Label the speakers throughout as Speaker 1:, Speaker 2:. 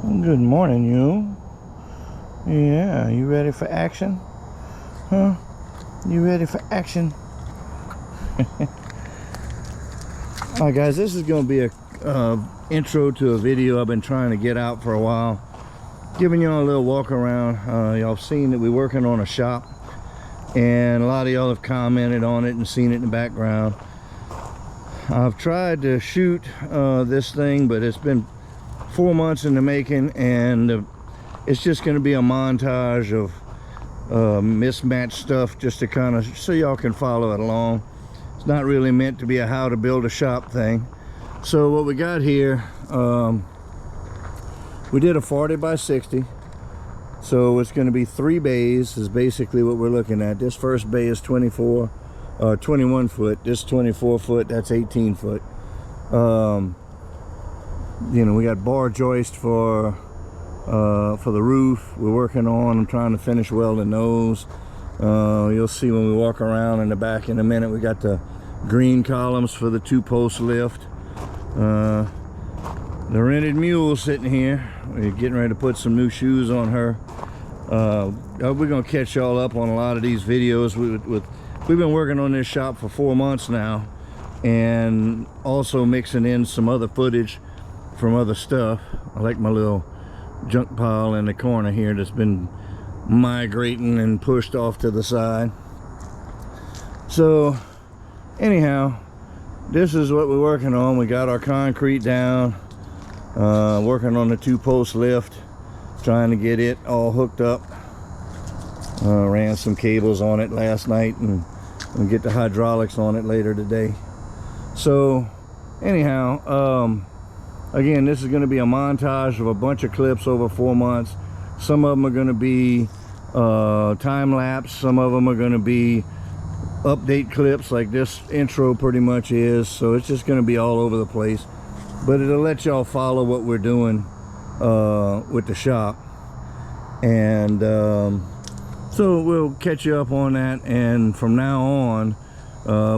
Speaker 1: Good morning, you. Yeah, you ready for action? Huh? You ready for action? Alright guys, this is going to be a intro to a video I've been trying to get out for a while. Giving y'all a little walk around. Y'all have seen that we're working on a shop, and a lot of y'all have commented on it and seen it in the background. I've tried to shoot this thing, but it's been 4 months in the making, and it's just going to be a montage of mismatched stuff, just to kind of so y'all can follow it along. It's not really meant to be a how to build a shop thing. So what we got here, we did a 40 by 60, so it's going to be 3 bays is basically what we're looking at. This first bay is 21 foot, this 24 foot, that's 18 foot. You know, we got bar joist for the roof we're working on. I'm trying to finish welding those. You'll see when we walk around in the back in a minute. We got the green columns for the 2-post lift. The rented mule sitting here. We're getting ready to put some new shoes on her. We're gonna catch y'all up on a lot of these videos. We've been working on this shop for 4 months now, and also mixing in some other footage from other stuff. I like my little junk pile in the corner here that's been migrating and pushed off to the side. So anyhow, this is what we're working on. We got our concrete down, working on the 2-post lift, trying to get it all hooked up. Ran some cables on it last night, and we'll get the hydraulics on it later today. So anyhow, again, this is going to be a montage of a bunch of clips over 4 months. Some of them are going to be time-lapse. Some of them are going to be update clips like this intro pretty much is. So it's just going to be all over the place. But it'll let y'all follow what we're doing with the shop. And so we'll catch you up on that. And from now on,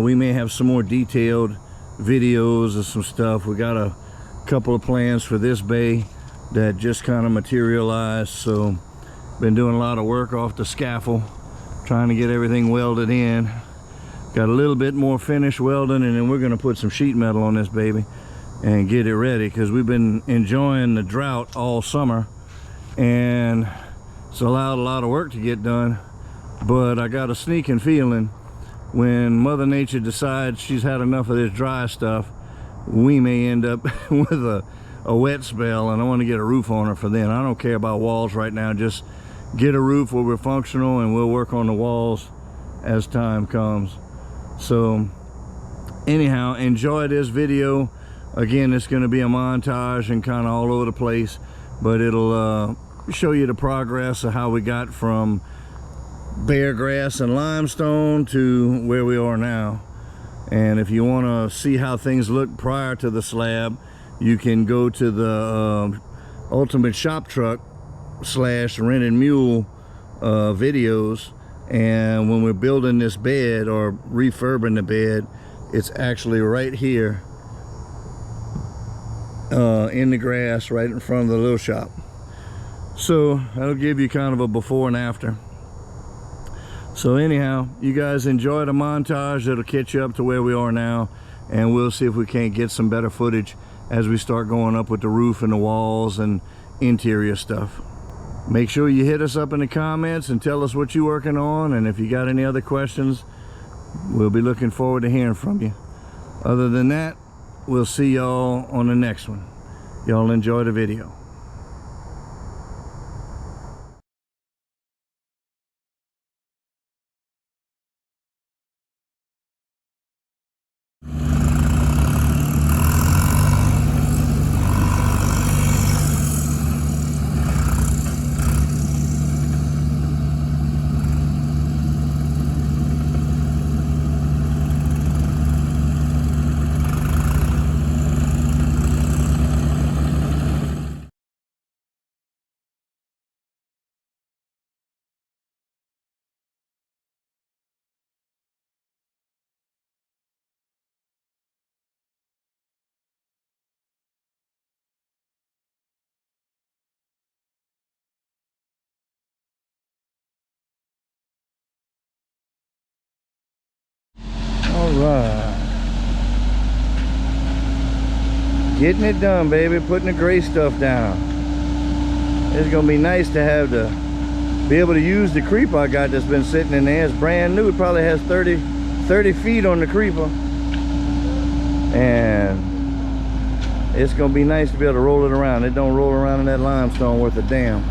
Speaker 1: we may have some more detailed videos of some stuff. We got a couple of plans for this bay that just kind of materialized. So been doing a lot of work off the scaffold, trying to get everything welded in. Got a little bit more finish welding, and then we're going to put some sheet metal on this baby and get it ready, because we've been enjoying the drought all summer, and it's allowed a lot of work to get done. But I got a sneaking feeling when Mother Nature decides she's had enough of this dry stuff, we may end up with a wet spell, and I want to get a roof on her for then. I don't care about walls right now. Just get a roof where we're functional, and we'll work on the walls as time comes. So anyhow, enjoy this video. Again, it's going to be a montage and kind of all over the place, but it'll show you the progress of how we got from bare grass and limestone to where we are now. And if you want to see how things look prior to the slab, you can go to the Ultimate Shop Truck / Rented Mule videos. And when we're building this bed or refurbing the bed, it's actually right here in the grass right in front of the little shop. So that'll give you kind of a before and after. So anyhow, you guys enjoy the montage. It'll catch you up to where we are now, and we'll see if we can't get some better footage as we start going up with the roof and the walls and interior stuff. Make sure you hit us up in the comments and tell us what you're working on, and if you got any other questions, we'll be looking forward to hearing from you. Other than that, we'll see y'all on the next one. Y'all enjoy the video. right. Getting it done, baby. Putting the gray stuff down. It's gonna be nice to have be able to use the creeper I got that's been sitting in there. It's brand new. It probably has 30 feet on the creeper. And it's gonna be nice to be able to roll it around. It don't roll around in that limestone worth a damn.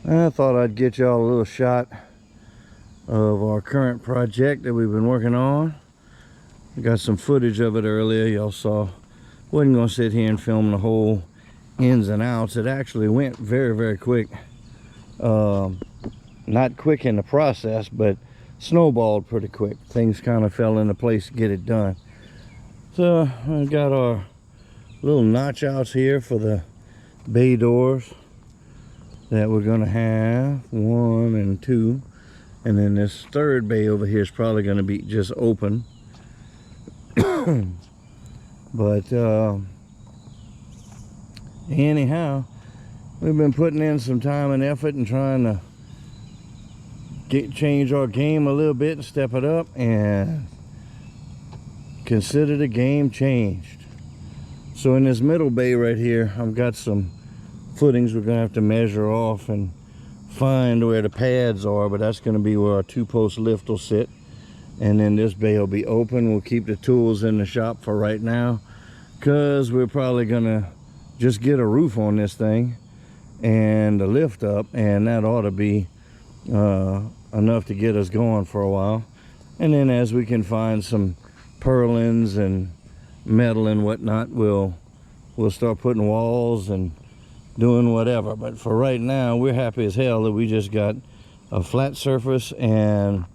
Speaker 1: I thought I'd get y'all a little shot of our current project that we've been working on. We got some footage of it earlier. Y'all saw. Wasn't gonna sit here and film the whole ins and outs. It actually went very, very quick. Not quick in the process, but snowballed pretty quick. Things kind of fell into place to get it done. So I got our little notch outs here for the bay doors that we're gonna have, 1 and 2, and then this third bay over here is probably gonna be just open. But anyhow, we've been putting in some time and effort and trying to change our game a little bit and step it up, and consider the game changed. So in this middle bay right here, I've got some footings we're gonna have to measure off and find where the pads are, but that's gonna be where our 2-post lift will sit. And then this bay will be open. We'll keep the tools in the shop for right now, because we're probably gonna just get a roof on this thing and the lift up, and that ought to be enough to get us going for a while. And then as we can find some purlins and metal and whatnot, we'll start putting walls and doing whatever. But for right now, we're happy as hell that we just got a flat surface, and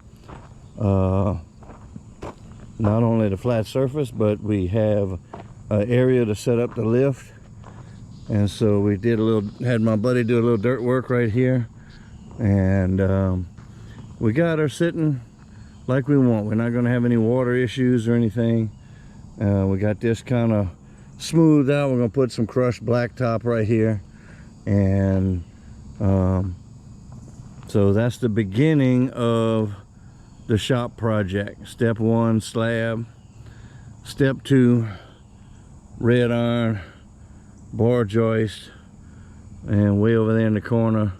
Speaker 1: not only the flat surface, but we have an area to set up the lift, And so we did had my buddy do a little dirt work right here, and we got her sitting like we want. We're not going to have any water issues or anything. We got this kind of smoothed out. We're going to put some crushed blacktop right here, and so that's the beginning of the shop project. Step 1, slab. Step 2, red iron, bar joist, and way over there in the corner,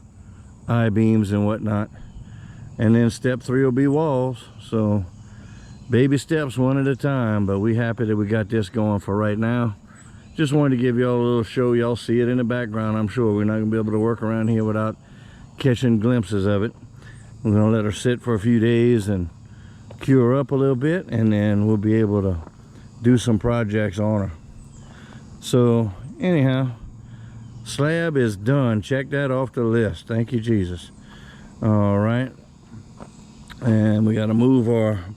Speaker 1: I-beams and whatnot. And then step 3 will be walls. So baby steps, one at a time, but we happy that we got this going for right now. Just wanted to give y'all a little show. Y'all see it in the background. I'm sure we're not gonna be able to work around here without catching glimpses of it. We're gonna let her sit for a few days and cure up a little bit, and then we'll be able to do some projects on her. So anyhow, slab is done. Check that off the list. Thank you, Jesus. All right, and we got to move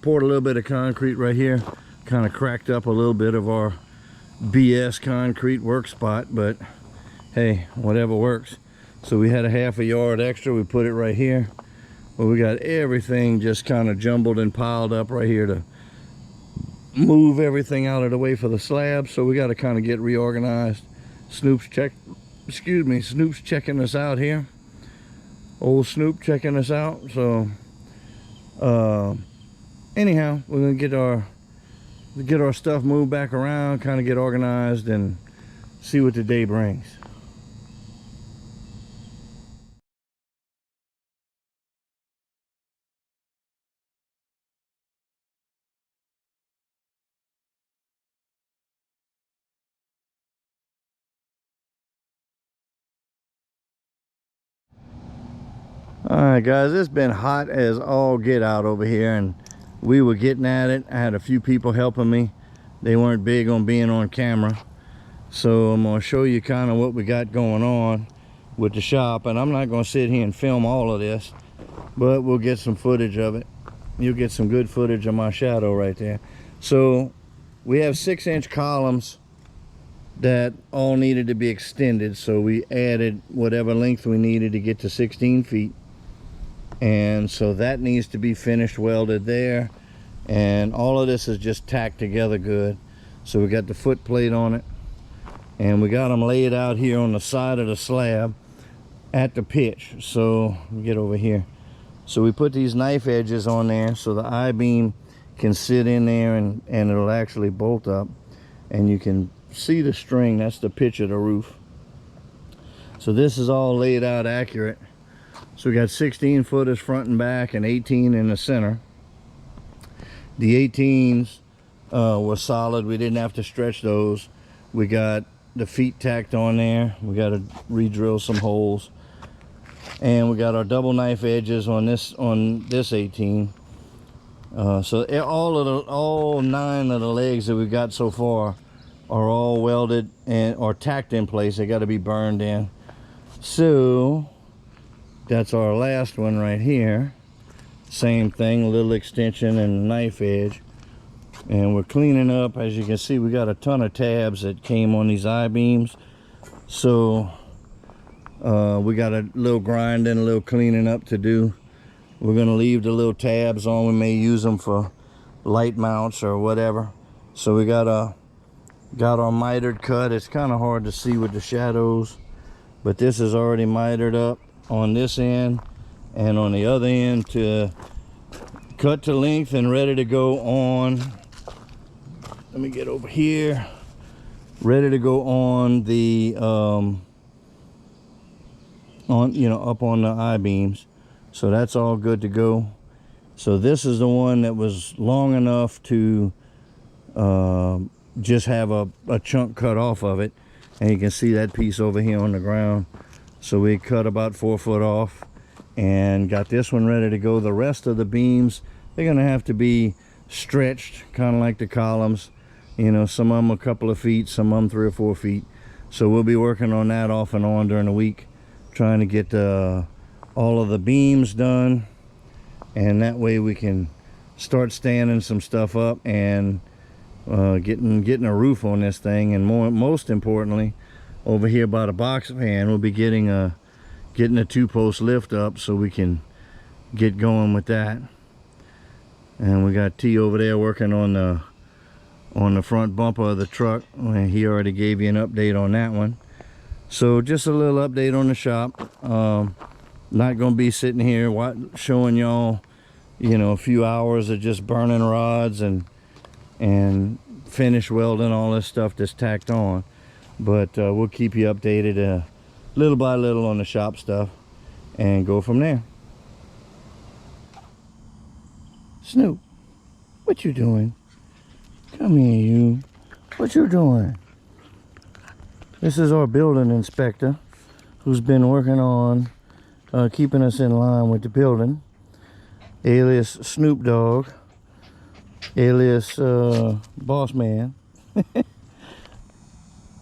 Speaker 1: poured a little bit of concrete right here. Kind of cracked up a little bit of our BS concrete work spot, but hey, whatever works. So we had a half a yard extra. We put it right here, but we got everything just kind of jumbled and piled up right here to move everything out of the way for the slab. So we got to kind of get reorganized. Snoop's checking us out here. Old Snoop checking us out. So anyhow, we're gonna get our stuff moved back around, kind of get organized, and see what the day brings. All right, guys, it's been hot as all get out over here, and we were getting at it. I had a few people helping me. They weren't big on being on camera, so I'm going to show you kind of what we got going on with the shop. And I'm not going to sit here and film all of this, but we'll get some footage of it. You'll get some good footage of my shadow right there. So we have 6-inch columns that all needed to be extended, so we added whatever length we needed to get to 16 feet. And so that needs to be finished welded there, and all of this is just tacked together good. So we got the foot plate on it, and we got them laid out here on the side of the slab at the pitch. So get over here. So we put these knife edges on there so the I-beam can sit in there, and it'll actually bolt up, and you can see the string. That's the pitch of the roof. So this is all laid out accurate. So we got 16 footers front and back and 18 in the center. The 18s were solid. We didn't have to stretch those. We got the feet tacked on there. We got to re-drill some holes, and we got our double knife edges on this 18. So all 9 of the legs that we got so far are all welded and or tacked in place. They got to be burned in. So that's our last one right here. Same thing, a little extension and knife edge. And we're cleaning up. As you can see, we got a ton of tabs that came on these I-beams. So we got a little grinding, a little cleaning up to do. We're gonna leave the little tabs on. We may use them for light mounts or whatever. So we got our mitered cut. It's kind of hard to see with the shadows, but this is already mitered up on this end and on the other end to cut to length and ready to go on. Let me get over here. Ready to go on the up on the I-beams. So that's all good to go. So this is the one that was long enough to just have a chunk cut off of it, and you can see that piece over here on the ground. So we cut about 4 foot off and got this one ready to go. The rest of the beams, they're gonna have to be stretched, kind of like the columns. Some of them a couple of feet, some of them 3 or 4 feet. So we'll be working on that off and on during the week, trying to get all of the beams done, and that way we can start standing some stuff up and getting a roof on this thing. And most importantly, over here by the box fan, we'll be getting a 2-post lift up so we can get going with that. And we got T over there working on the front bumper of the truck. He already gave you an update on that one. So just a little update on the shop. Not gonna be sitting here showing y'all, you know, a few hours of just burning rods and finish welding all this stuff that's tacked on. But we'll keep you updated little by little on the shop stuff and go from there. Snoop, what you doing? Come here, you. What you doing? This is our building inspector who's been working on keeping us in line with the building. Alias Snoop Dogg. Alias Boss Man.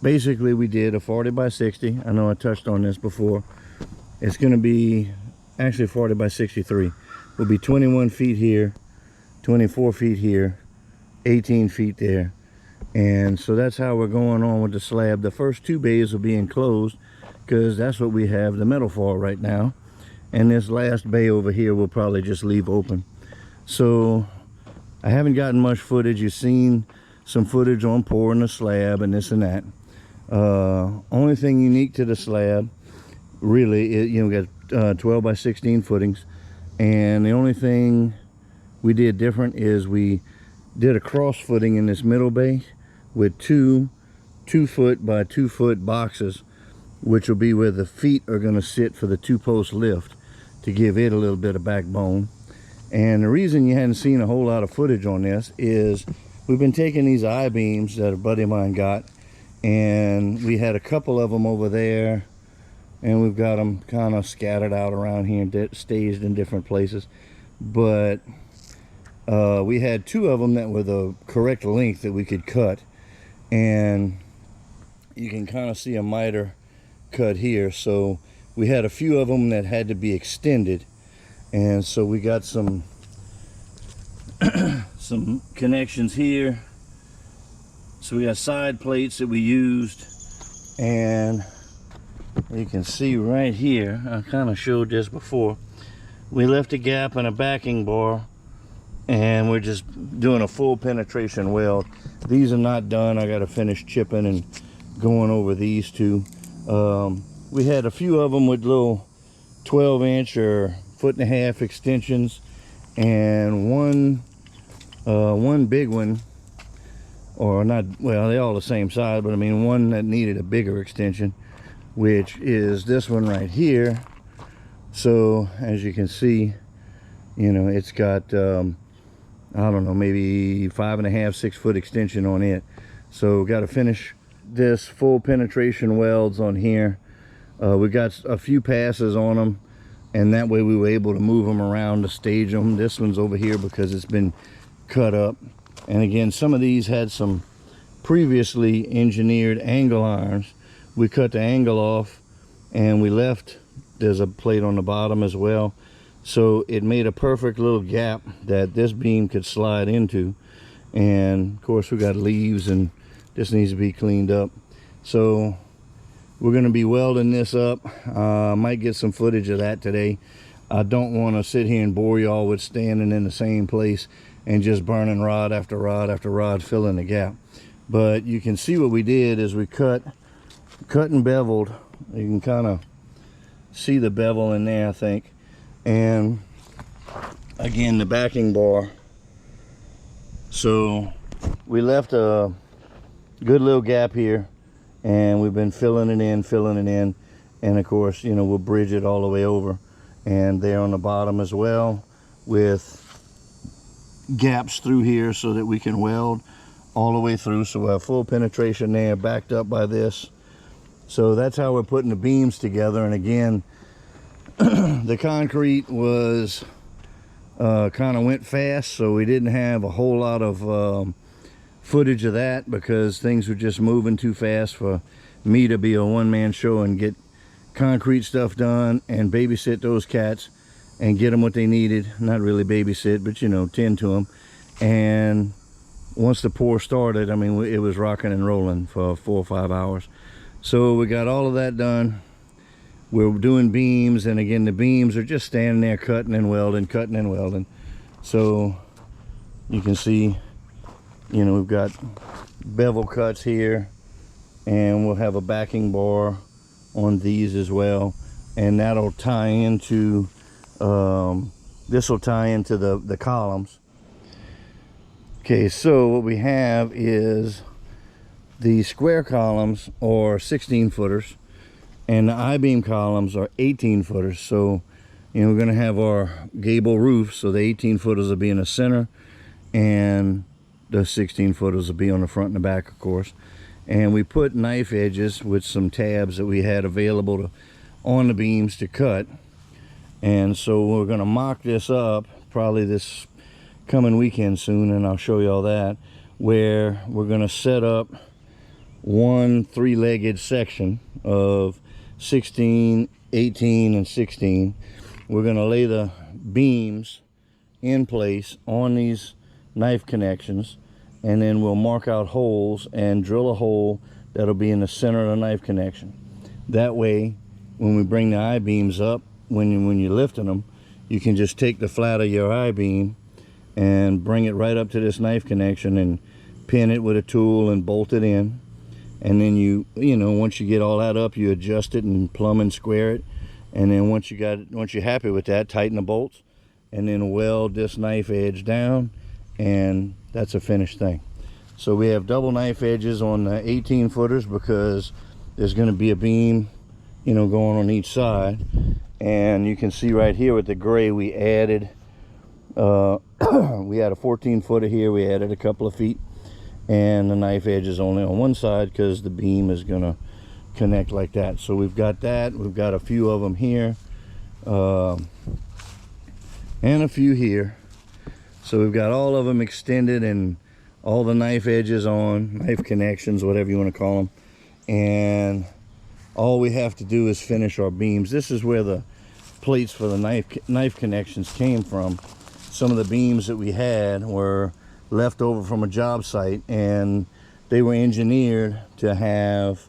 Speaker 1: Basically, we did a 40 by 60. I know I touched on this before. It's going to be actually 40 by 63. Will be 21 feet here, 24 feet here, 18 feet there. And so that's how we're going on with the slab. The first 2 bays will be enclosed because that's what we have the metal for right now. And this last bay over here we'll probably just leave open. So I haven't gotten much footage. You've seen some footage on pouring the slab and this and that. Only thing unique to the slab really is, you know, we got 12 by 16 footings, and the only thing we did different is we did a cross footing in this middle bay with two 2-foot by 2-foot boxes, which will be where the feet are going to sit for the 2-post lift to give it a little bit of backbone. And the reason you hadn't seen a whole lot of footage on this is we've been taking these I-beams that a buddy of mine got, and we had a couple of them over there, and we've got them kind of scattered out around here and staged in different places. But we had 2 of them that were the correct length that we could cut, and you can kind of see a miter cut here. So we had a few of them that had to be extended, and so we got some some connections here. So we got side plates that we used, and you can see right here, I kind of showed this before, we left a gap in a backing bar, and we're just doing a full penetration weld. These are not done. I got to finish chipping and going over these 2. We had a few of them with little 12-inch or 1.5-foot extensions, and one big one, or not, well, they're all the same size, but I mean one that needed a bigger extension, which is this one right here. So as you can see, you know, it's got I don't know, maybe 5.5-6 foot extension on it. So got to finish this full penetration welds on here. We got a few passes on them, and that way we were able to move them around to stage them. This one's over here because it's been cut up. And again, some of these had some previously engineered angle irons. We cut the angle off, and we left, there's a plate on the bottom as well, so it made a perfect little gap that this beam could slide into. And of course we got leaves, and this needs to be cleaned up. So we're going to be welding this up. Might get some footage of that today. I don't want to sit here and bore y'all with standing in the same place and just burning rod after rod after rod, filling the gap. But you can see what we did is we cut and beveled. You can kind of see the bevel in there, I think. And again, the backing bar. So we left a good little gap here, and we've been filling it in, and of course, you know, we'll bridge it all the way over, and there on the bottom as well, with gaps through here so that we can weld all the way through. So we'll have full penetration there, backed up by this. So that's how we're putting the beams together. And again, the concrete was kind of went fast, so we didn't have a whole lot of footage of that because things were just moving too fast for me to be a one-man show and get concrete stuff done and babysit those cats and get them what they needed. Not really babysit, but you know, tend to them. And once the pour started, I mean, it was rocking and rolling for 4 or 5 hours. So we got all of that done. We're doing beams, and again, the beams are just standing there cutting and welding, cutting and welding. So you can see, you know, we've got bevel cuts here, and we'll have a backing bar on these as well, and that'll tie into this will tie into the columns. Okay, so what we have is the square columns are 16 footers, and the I-beam columns are 18 footers. So, you know, we're going to have our gable roof, so the 18 footers will be in the center, and the 16 footers will be on the front and the back, of course. And we put knife edges with some tabs that we had available on the beams to cut. And so we're going to mock this up probably this coming weekend soon, and I'll show you all that, where we're going to set up one three-legged section of 16, 18, and 16. We're going to lay the beams in place on these knife connections, and then we'll mark out holes and drill a hole that'll be in the center of the knife connection. That way, when we bring the I-beams up, when you're lifting them, you can just take the flat of your I-beam and bring it right up to this knife connection and pin it with a tool and bolt it in. And then you know, once you get all that up, you adjust it and plumb and square it. And then once you're happy with that, tighten the bolts and then weld this knife edge down, and that's a finished thing. So we have double knife edges on the 18 footers because there's going to be a beam, you know, going on each side. And you can see right here with the gray, we added we had a 14 footer here, we added a couple of feet, and the knife edge is only on one side because the beam is gonna connect like that. So we've got that, we've got a few of them here, and a few here. So we've got all of them extended and all the knife edges on, knife connections, whatever you want to call them. And all we have to do is finish our beams. This is where the plates for the knife connections came from. Some of the beams that we had were left over from a job site, and they were engineered to have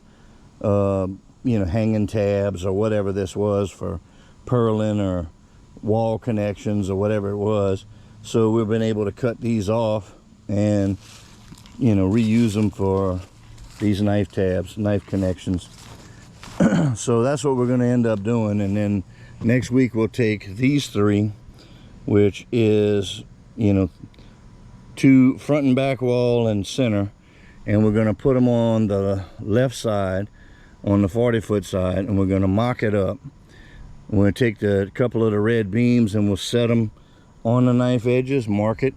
Speaker 1: you know, hanging tabs or whatever this was for purlin or wall connections or whatever it was. So we've been able to cut these off and, you know, reuse them for these knife tabs, knife connections. So that's what we're going to end up doing. And then next week we'll take these three, which is, you know, two front and back wall and center, and we're going to put them on the left side, on the 40-foot side, and we're going to mock it up. We're going to take the couple of the red beams and we'll set them on the knife edges, mark it,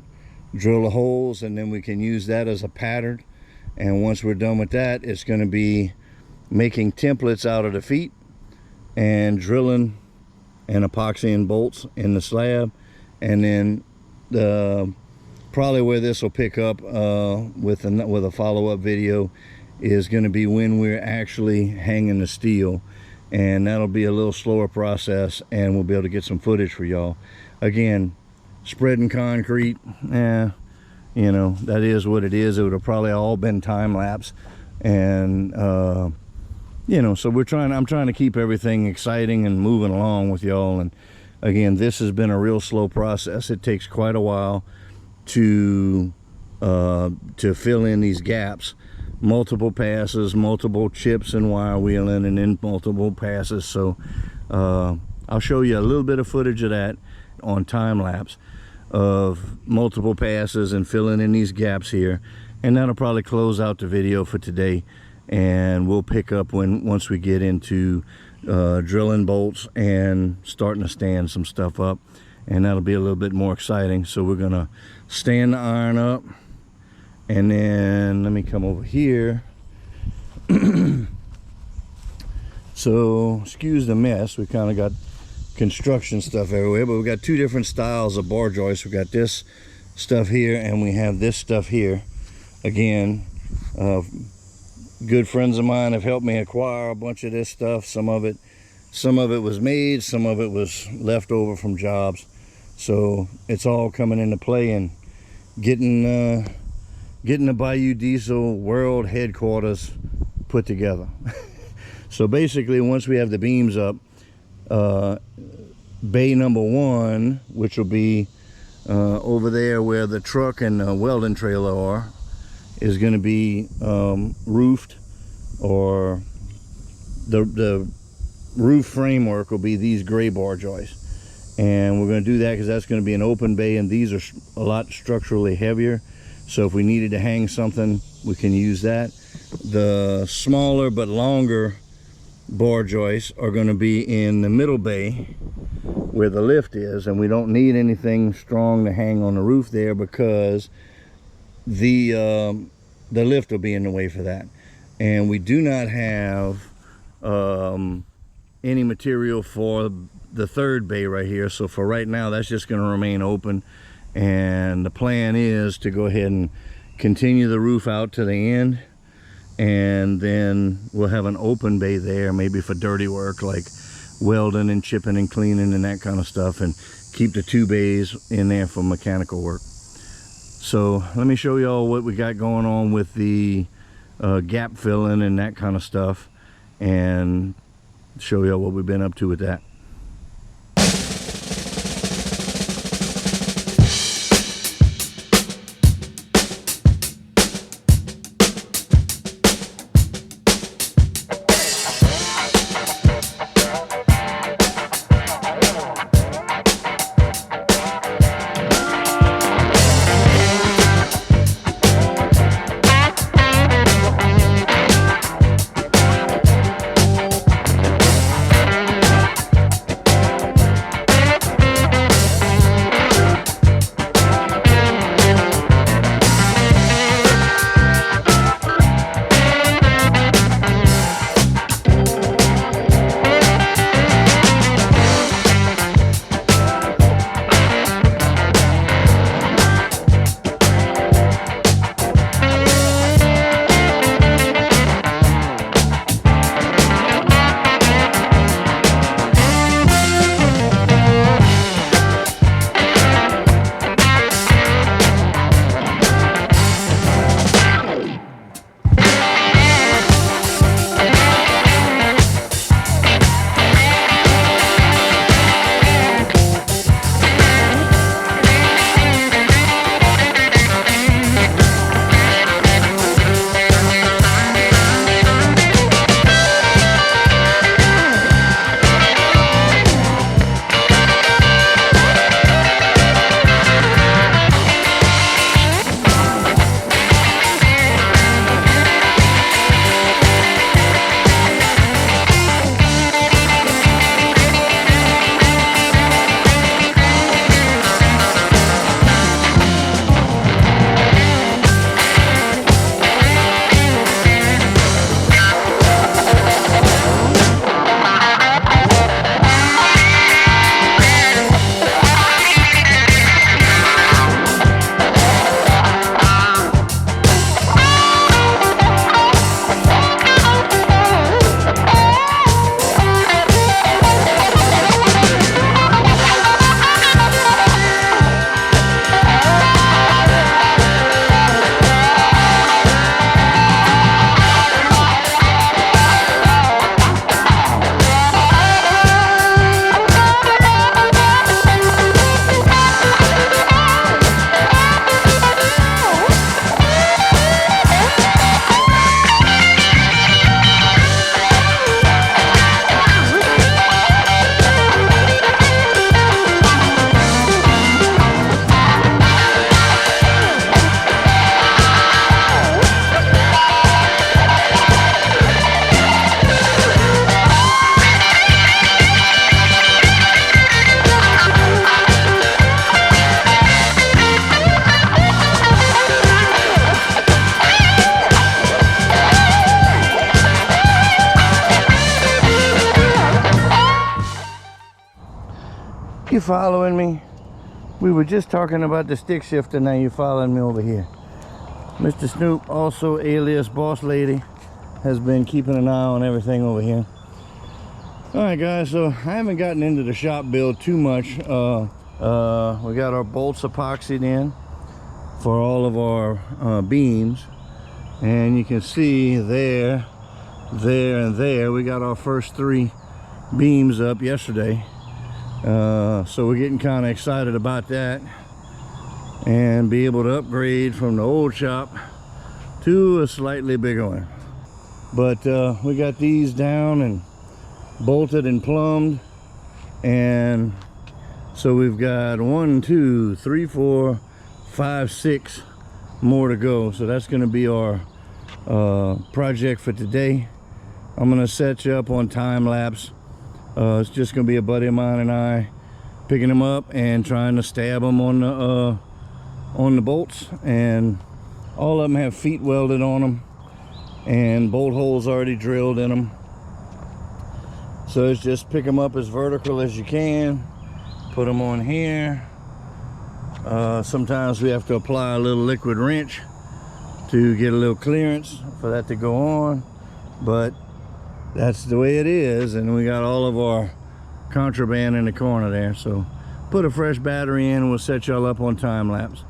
Speaker 1: drill the holes, and then we can use that as a pattern. And once we're done with that, it's going to be making templates out of the feet and drilling and epoxying bolts in the slab. And then probably where this will pick up with a follow-up video is going to be when we're actually hanging the steel, and that'll be a little slower process, and we'll be able to get some footage for y'all. Again, spreading concrete, you know, that is what it is. It would have probably all been time lapse, and you know, so I'm trying to keep everything exciting and moving along with y'all. And again, this has been a real slow process. It takes quite a while to fill in these gaps, multiple passes, multiple chips and wire wheeling, and then multiple passes. So I'll show you a little bit of footage of that on time lapse of multiple passes and filling in these gaps here, and that'll probably close out the video for today. And we'll pick up once we get into drilling bolts and starting to stand some stuff up, and that'll be a little bit more exciting. So we're gonna stand the iron up, and then let me come over here. So excuse the mess, we kind of got construction stuff everywhere, but we've got two different styles of bar joists. We've got this stuff here and we have this stuff here. Again, good friends of mine have helped me acquire a bunch of this stuff. Some of it was made, some of it was left over from jobs. So it's all coming into play and getting the Bayou Diesel World Headquarters put together. So basically, once we have the beams up, bay number 1, which will be over there where the truck and the welding trailer are, is going to be roofed, or the roof framework will be these gray bar joists. And we're going to do that because that's going to be an open bay, and these are a lot structurally heavier. So if we needed to hang something, we can use that. The smaller but longer bar joists are going to be in the middle bay where the lift is, and we don't need anything strong to hang on the roof there because the lift will be in the way for that. And we do not have any material for the third bay right here, so for right now that's just going to remain open. And the plan is to go ahead and continue the roof out to the end, and then we'll have an open bay there, maybe for dirty work like welding and chipping and cleaning and that kind of stuff, and keep the 2 bays in there for mechanical work. So let me show y'all what we got going on with the gap filling and that kind of stuff, and show y'all what we've been up to with that. You following me? We were just talking about the stick shifter, now you're following me over here. Mr. Snoop, also alias Boss Lady, has been keeping an eye on everything over here. Alright guys, so I haven't gotten into the shop build too much. We got our bolts epoxied in for all of our beams, and you can see there there and there. We got our first 3 beams up yesterday, so we're getting kind of excited about that and be able to upgrade from the old shop to a slightly bigger one. But we got these down and bolted and plumbed, and so we've got 1, 2, 3, 4, 5, 6 more to go. So that's going to be our project for today. I'm going to set you up on time lapse. It's just going to be a buddy of mine and I picking them up and trying to stab them on the bolts, and all of them have feet welded on them and bolt holes already drilled in them. So it's just pick them up as vertical as you can, put them on here. Sometimes we have to apply a little liquid wrench to get a little clearance for that to go on, but that's the way it is. And we got all of our contraband in the corner there, so put a fresh battery in and we'll set y'all up on time lapse.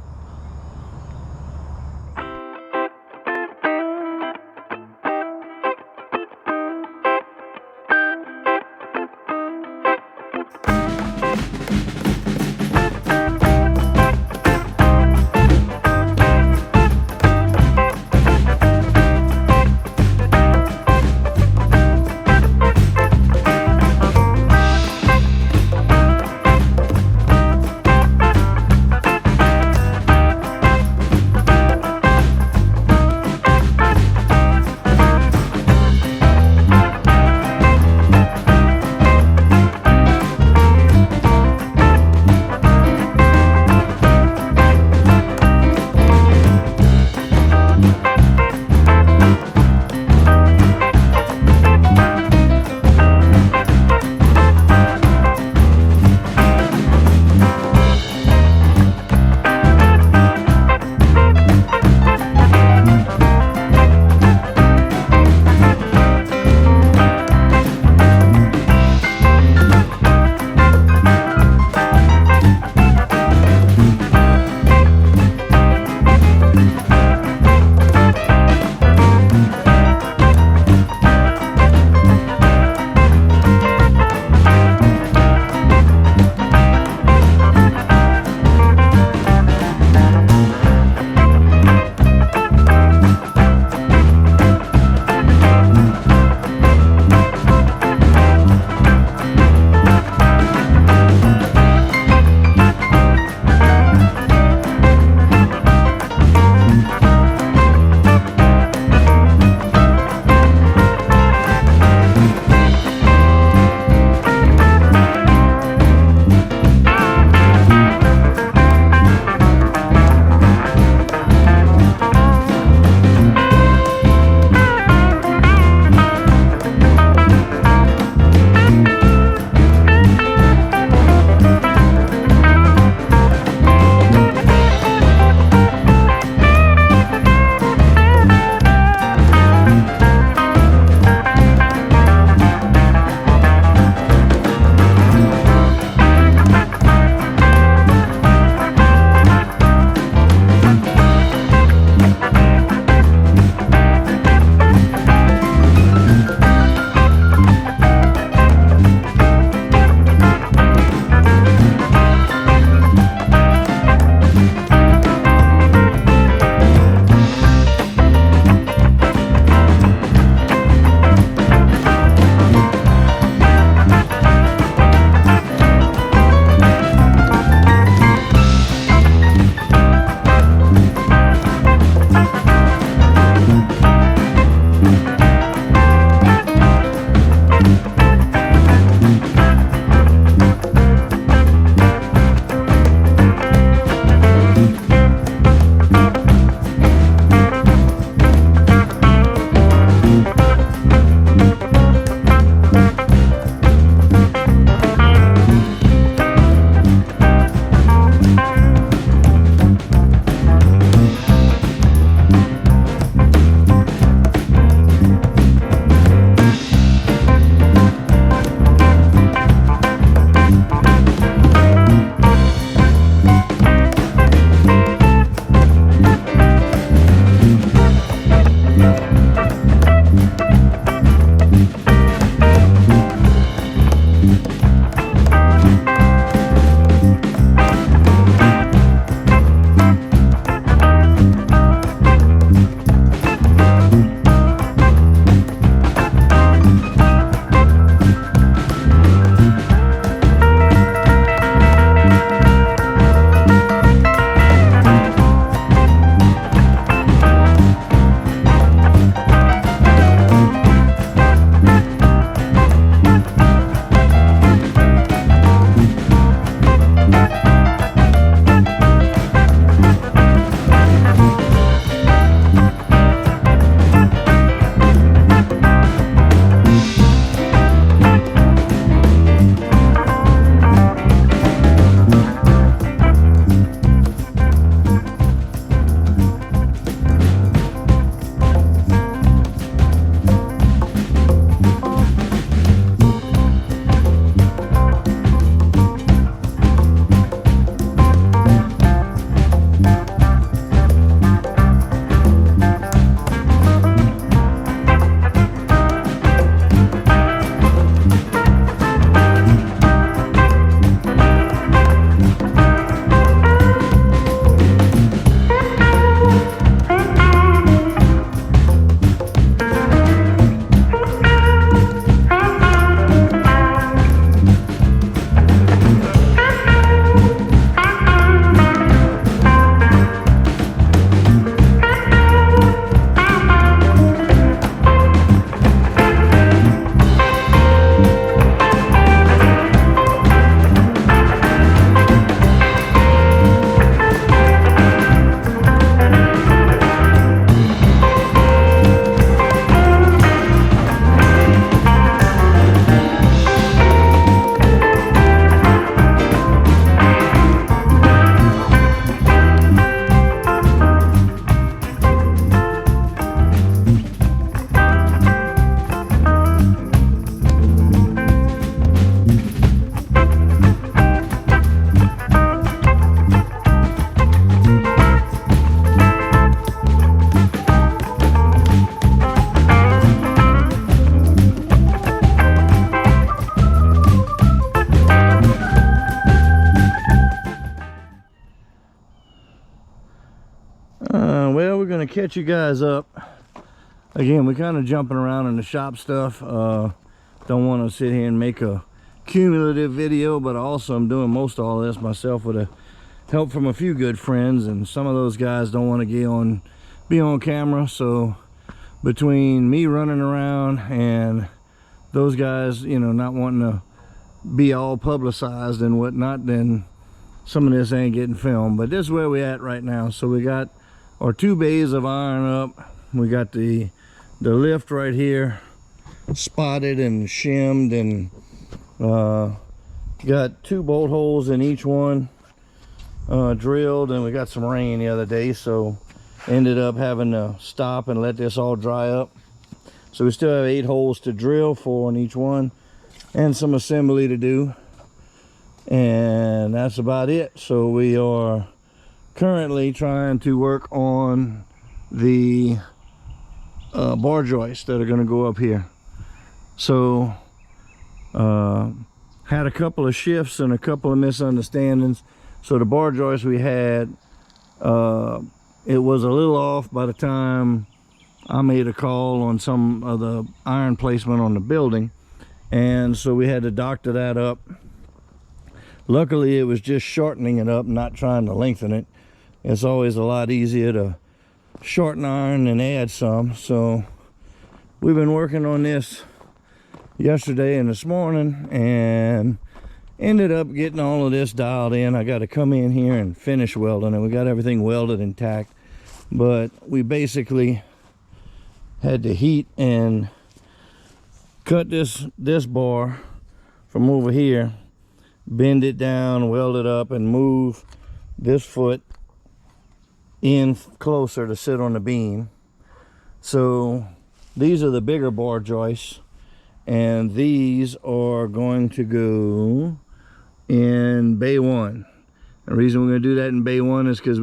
Speaker 1: Well, we're gonna catch you guys up again. We're kind of jumping around in the shop stuff. Don't want to sit here and make a cumulative video, but also I'm doing most of all this myself with a help from a few good friends, and some of those guys don't want to be on camera. So between me running around and those guys, you know, not wanting to be all publicized and whatnot, then some of this ain't getting filmed. But this is where we at right now. So we got our 2 bays of iron up. We got the lift right here spotted and shimmed, and got 2 bolt holes in each one drilled. And we got some rain the other day, so ended up having to stop and let this all dry up. So we still have 8 holes to drill, 4 on each one, and some assembly to do, and that's about it. So we are currently trying to work on the bar joists that are going to go up here. So had a couple of shifts and a couple of misunderstandings. So the bar joist we had, it was a little off by the time I made a call on some of the iron placement on the building, and so we had to doctor that up. Luckily it was just shortening it up, not trying to lengthen it. It's always a lot easier to shorten iron and add some. So we've been working on this yesterday and this morning, and ended up getting all of this dialed in. I got to come in here and finish welding, and we got everything welded intact, but we basically had to heat and cut this bar from over here, bend it down, weld it up, and move this foot in closer to sit on the beam. So these are the bigger bar joists, and these are going to go in bay 1. The reason we're going to do that in bay 1 is because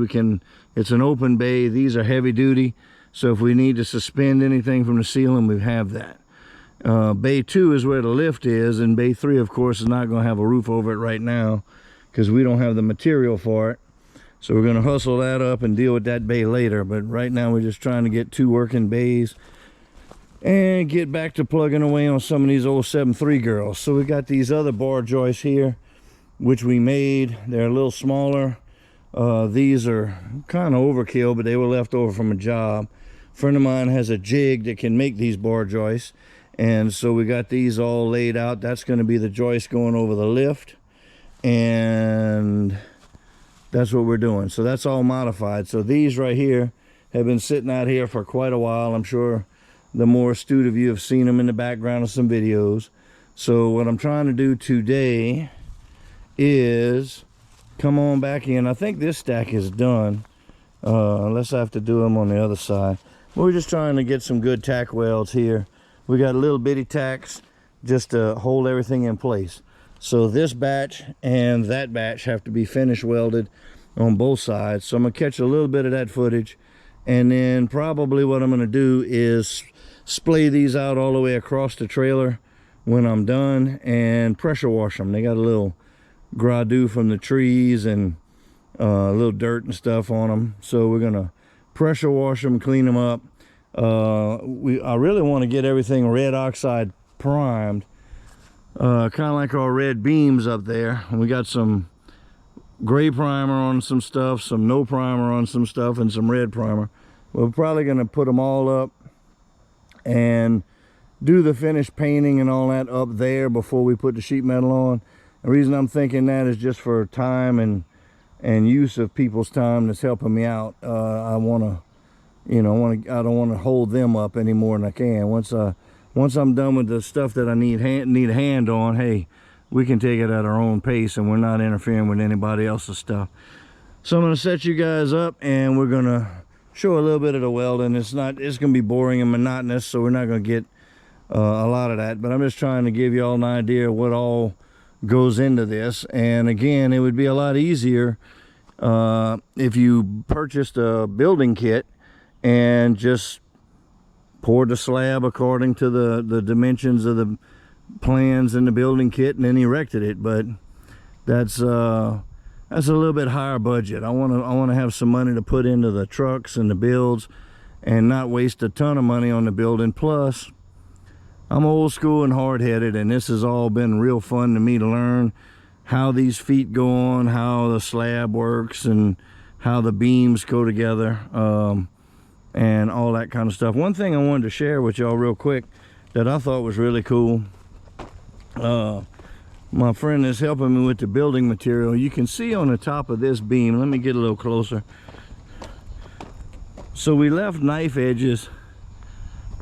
Speaker 1: it's an open bay. These are heavy duty, so if we need to suspend anything from the ceiling, we have that. Bay 2 is where the lift is, and bay 3 of course is not going to have a roof over it right now because we don't have the material for it. So we're going to hustle that up and deal with that bay later. But right now we're just trying to get 2 working bays and get back to plugging away on some of these old 7.3 girls. So we got these other bar joists here, which we made. They're a little smaller. These are kind of overkill, but they were left over from a job. A friend of mine has a jig that can make these bar joists, and so we got these all laid out. That's going to be the joist going over the lift, and that's what we're doing. So that's all modified. So these right here have been sitting out here for quite a while. I'm sure the more astute of you have seen them in the background of some videos. So what I'm trying to do today is come on back in. I think this stack is done, unless I have to do them on the other side. We're just trying to get some good tack welds here. We got little bitty tacks just to hold everything in place. So this batch and that batch have to be finish welded on both sides. So I'm gonna catch a little bit of that footage, and then probably what I'm gonna do is splay these out all the way across the trailer when I'm done, and pressure wash them. They got a little gradu from the trees and a little dirt and stuff on them. So we're gonna pressure wash them, clean them up. I really want to get everything red oxide primed, kind of like our red beams up there. And we got some gray primer on some stuff, some no primer on some stuff, and some red primer. We're probably going to put them all up and do the finished painting and all that up there before we put the sheet metal on. The reason I'm thinking that is just for time and use of people's time that's helping me out. I want to, you know, I don't want to hold them up any more than I can. Once I'm done with the stuff that I need a hand on, hey, we can take it at our own pace, and we're not interfering with anybody else's stuff. So I'm going to set you guys up, and we're going to show a little bit of the welding. It's going to be boring and monotonous, so we're not going to get a lot of that. But I'm just trying to give you all an idea of what all goes into this. And again, it would be a lot easier if you purchased a building kit and just poured the slab according to the dimensions of the plans in the building kit and then erected it. But that's that's a little bit higher budget. I want to have some money to put into the trucks and the builds and not waste a ton of money on the building. Plus, I'm old school and hard-headed, and this has all been real fun to me to learn how these feet go on, how the slab works, and how the beams go together, and all that kind of stuff. One thing I wanted to share with y'all real quick that I thought was really cool. My friend is helping me with the building material. You can see on the top of this beam, let me get a little closer. So we left knife edges,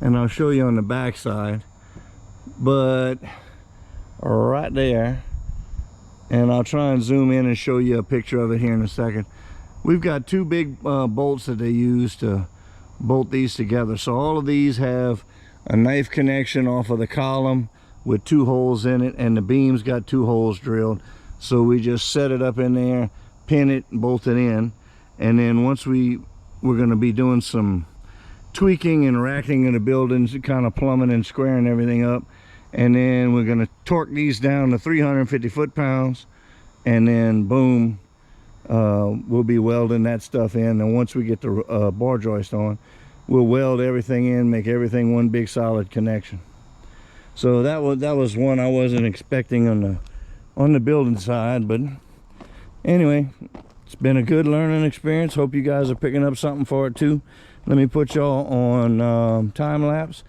Speaker 1: and I'll show you on the back side, but right there, and I'll try and zoom in and show you a picture of it here in a second. We've got two big bolts that they use to bolt these together. So all of these have a knife connection off of the column with 2 holes in it, and the beam's got 2 holes drilled. So we just set it up in there, pin it, bolt it in, and then once we're going to be doing some tweaking and racking of the buildings, kind of plumbing and squaring everything up, and then we're going to torque these down to 350 foot-pounds, and then boom, we'll be welding that stuff in. And once we get the bar joist on, we'll weld everything in, make everything one big solid connection. So that was one I wasn't expecting on the building side, but anyway, it's been a good learning experience. Hope you guys are picking up something for it too. Let me put y'all on time lapse,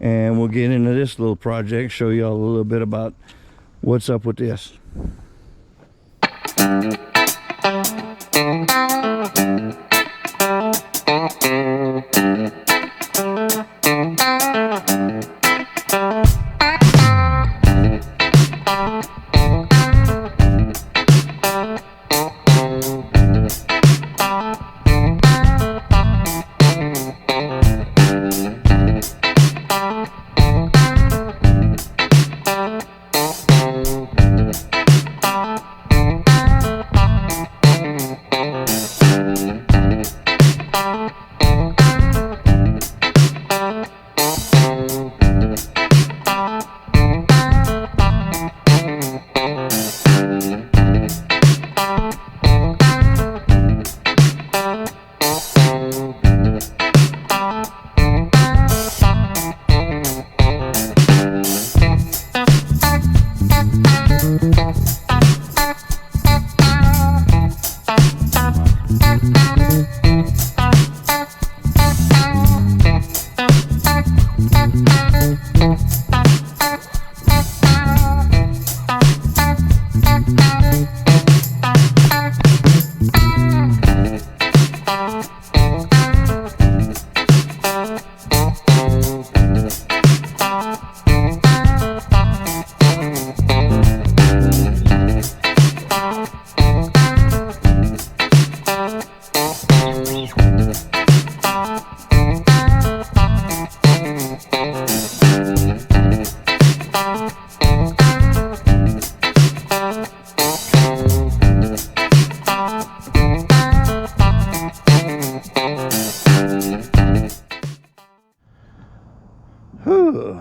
Speaker 1: and we'll get into this little project, show y'all a little bit about what's up with this.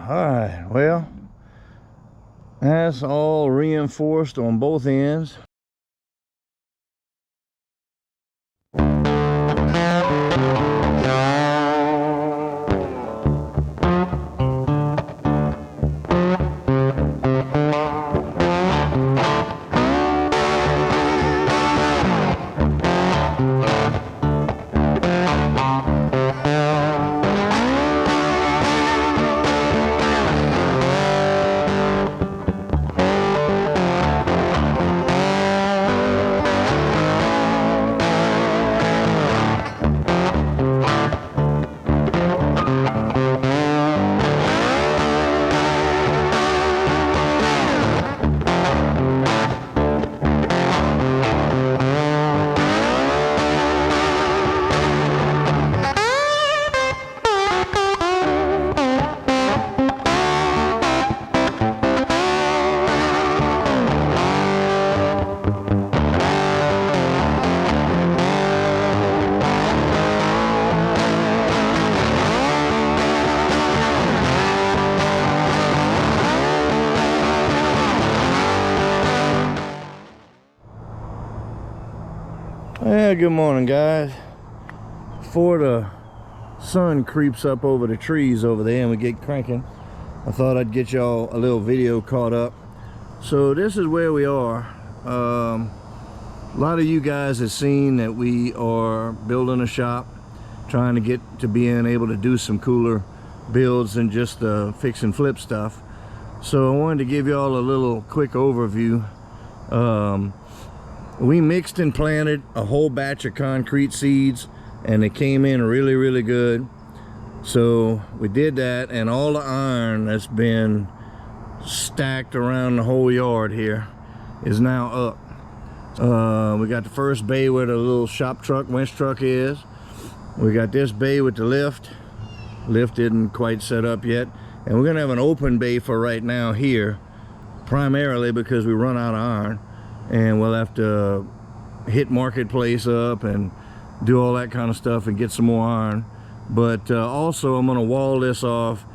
Speaker 1: Alright, well, that's all reinforced on both ends. good morning, guys. Before the sun creeps up over the trees over there and we get cranking, I thought I'd get y'all a little video caught up. So this is where we are. A lot of you guys have seen that we are building a shop, trying to get to being able to do some cooler builds than just the fix and flip stuff. So I wanted to give y'all a little quick overview. We mixed and planted a whole batch of concrete seeds and they came in really good. So we did that, and all the iron that's been stacked around the whole yard here is now up. We got the first bay where the little shop truck, winch truck is. We got this bay with the lift. Lift isn't quite set up yet. And we're gonna have an open bay for right now here, primarily because we run out of iron. And we'll have to hit Marketplace up and do all that kind of stuff and get some more iron. But also I'm gonna wall this off.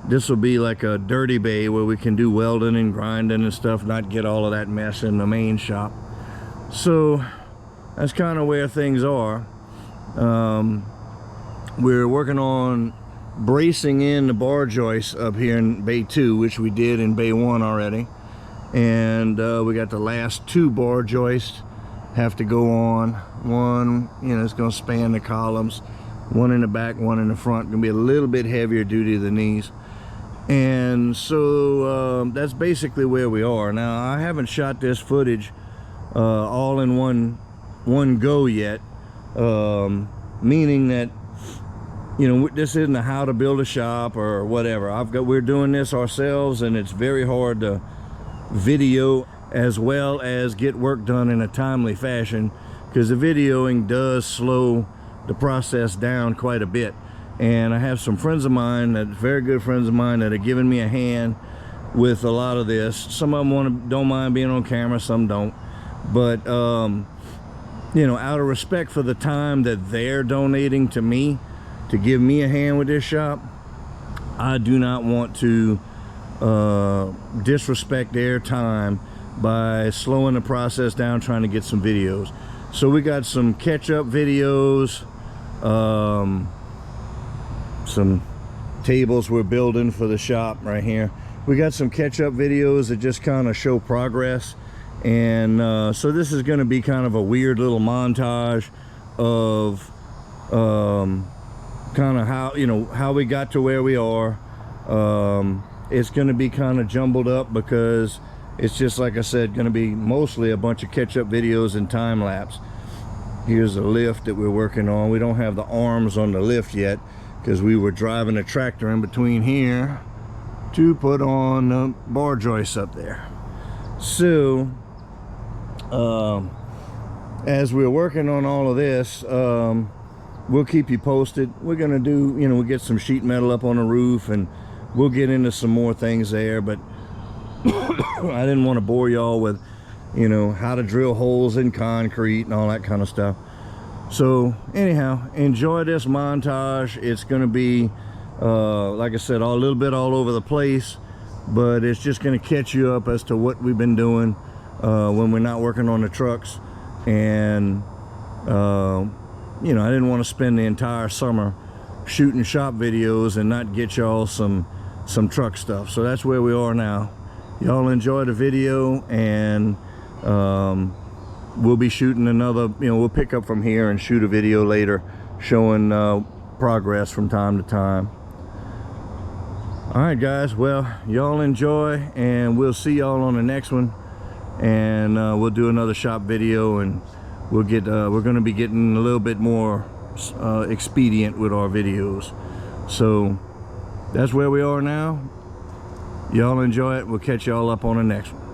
Speaker 1: This will be like a dirty bay where we can do welding and grinding and stuff, not get all of that mess in the main shop. So that's kind of where things are. We're working on bracing in the bar joists up here in bay 2, which we did in bay 1 already. And we got the last 2 bar joists have to go on. One, you know, it's going to span the columns. One in the back, one in the front. Going to be a little bit heavier due to the knees. And so that's basically where we are. Now, I haven't shot this footage all in one go yet. Meaning that, you know, this isn't a how to build a shop or whatever. We're doing this ourselves, and it's very hard to video as well as get work done in a timely fashion, because the videoing does slow the process down quite a bit. And I have some friends of mine, that very good friends of mine, that are giving me a hand with a lot of this. Some of them don't mind being on camera, some don't. But you know, out of respect for the time that they're donating to me to give me a hand with this shop, I do not want to disrespect their time by slowing the process down trying to get some videos. So we got some catch-up videos, some tables we're building for the shop right here. We got some catch-up videos that just kind of show progress. And so this is going to be kind of a weird little montage of kind of how, you know, how we got to where we are. It's going to be kind of jumbled up because it's just, like I said, going to be mostly a bunch of catch-up videos and time-lapse. Here's the lift that we're working on. We don't have the arms on the lift yet because we were driving a tractor in between here to put on the bar joists up there. So as we're working on all of this, we'll keep you posted. We're gonna do, you know, we'll get some sheet metal up on the roof, and we'll get into some more things there. But I didn't want to bore y'all with, you know, how to drill holes in concrete and all that kind of stuff. So anyhow, enjoy this montage. It's gonna be like I said, a little bit all over the place, but it's just gonna catch you up as to what we've been doing when we're not working on the trucks. And you know, I didn't want to spend the entire summer shooting shop videos and not get y'all some truck stuff. So that's where we are now. Y'all enjoy the video, and we'll be shooting another, you know, we'll pick up from here and shoot a video later showing progress from time to time. All right, guys, well, y'all enjoy, and we'll see y'all on the next one. And we'll do another shop video, and we'll get we're going to be getting a little bit more expedient with our videos. So that's where we are now. Y'all enjoy it. We'll catch y'all up on the next one.